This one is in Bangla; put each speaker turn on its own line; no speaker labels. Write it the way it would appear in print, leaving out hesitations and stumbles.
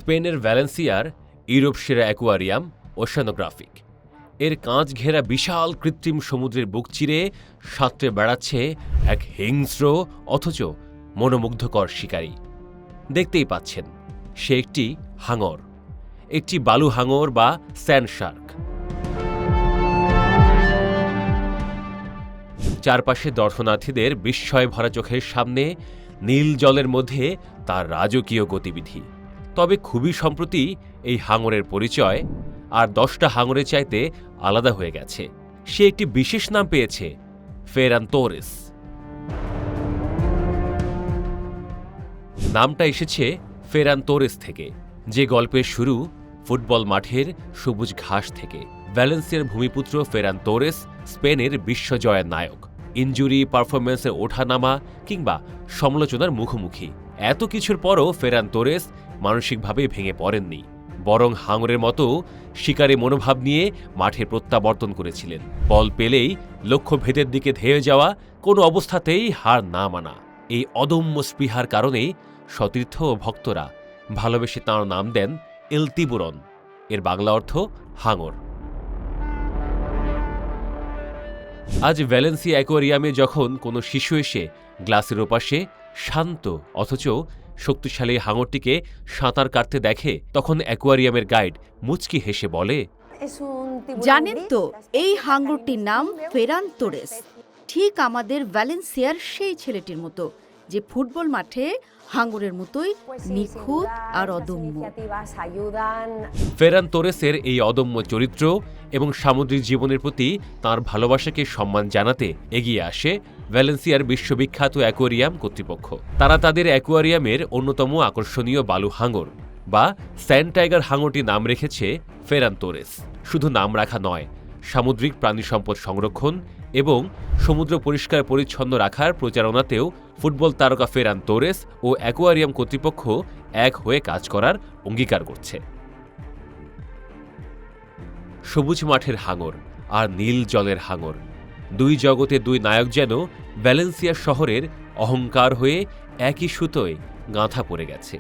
স্পেনের ভ্যালেন্সিয়ার ইউরোপ সেরা অ্যাকোয়ারিয়াম ওশেনোগ্রাফিক। এর কাঁচ ঘেরা বিশাল কৃত্রিম সমুদ্রের বুক চিরে সাঁতরে বেড়াচ্ছে এক হিংস্র অথচ মনোমুগ্ধকর শিকারী। দেখতেই পাচ্ছেন, সে একটি হাঙর, একটি বালু হাঙর বা স্যান্ড শার্ক। চারপাশে দর্শনার্থীদের বিস্ময় ভরা চোখের সামনে নীল জলের মধ্যে তার রাজকীয় গতিবিধি। তবে খুবই সম্প্রতি এই হাঙরের পরিচয় আর 10টা হাঙরের চাইতে আলাদা হয়ে গেছে। সে একটি বিশেষ নাম পেয়েছে, ফেরান তোরেস। নামটা এসেছে ফেরান তোরেস থেকে, যে গল্পের শুরু ফুটবল মাঠের সবুজ ঘাস থেকে। ভ্যালেন্সিয়ার ভূমিপুত্র ফেরান তোরেস স্পেনের বিশ্বজয়ের নায়ক। ইনজুরি, পারফরমেন্সের ওঠানামা কিংবা সমালোচনার মুখোমুখি এত কিছুর পরও ফেরান তোরেস মানসিকভাবে ভেঙে পড়েননি, বরং হাঙরের মতো শিকারী মনোভাব নিয়ে মাঠে প্রত্যাবর্তন করেছিলেন। বল পেলেই লক্ষ্য ভেদের দিকে ধেয়ে যাওয়া, কোনো অবস্থাতেই হার না মানা। এই অদম্য স্পৃহার কারণেই সতীর্থ ও ভক্তরা ভালোবেসে তাঁর নাম দেন এল তিবুরন, এর বাংলা অর্থ হাঙর। আজ ভ্যালেন্সিয়া অ্যাকোয়ারিয়ামে যখন কোনো শিশু এসে গ্লাসের ওপাশে শান্ত অথচ শক্তিশালী হাঙরটিকে সাঁতার কাটতে দেখে, তখন অ্যাকোয়ারিয়ামের গাইড মুচকি হেসে বলে,
জানেন তো, এই হাঙরটির নাম ফেরান তোরেস, ঠিক আমাদের ভ্যালেন্সিয়ার সেই ছেলেটির মতো, যে ফুটবল মাঠে হাঙরের মতোই নিখুঁত আর অদম্য।
ফেরান তোরেসের এই অদম্য চরিত্র এবং সামুদ্রিক জীবনের প্রতি তাঁর ভালোবাসাকে সম্মান জানাতে এগিয়ে আসে ভ্যালেন্সিয়ার বিশ্ববিখ্যাত অ্যাকোয়ারিয়াম কর্তৃপক্ষ। তারা তাদের অ্যাকোয়ারিয়ামের অন্যতম আকর্ষণীয় বালু হাঙর বা স্যান্ড টাইগার হাঙরটির নাম রেখেছে ফেরান তোরেস। শুধু নাম রাখা নয়, সামুদ্রিক প্রাণী সম্পদ সংরক্ষণ এবং সমুদ্র পরিষ্কার পরিচ্ছন্ন রাখার প্রচারণাতেও ফুটবল তারকা ফেরান তোরেস ও অ্যাকোয়ারিয়াম কর্তৃপক্ষ এক হয়ে কাজ করার অঙ্গীকার করছে। সবুজ মাঠের হাঙর আর নীল জলের হাঙর, দুই জগতের দুই নায়ক যেন ভ্যালেন্সিয়া শহরের অহংকার হয়ে একই সুতোয় গাঁথা পড়ে গেছে।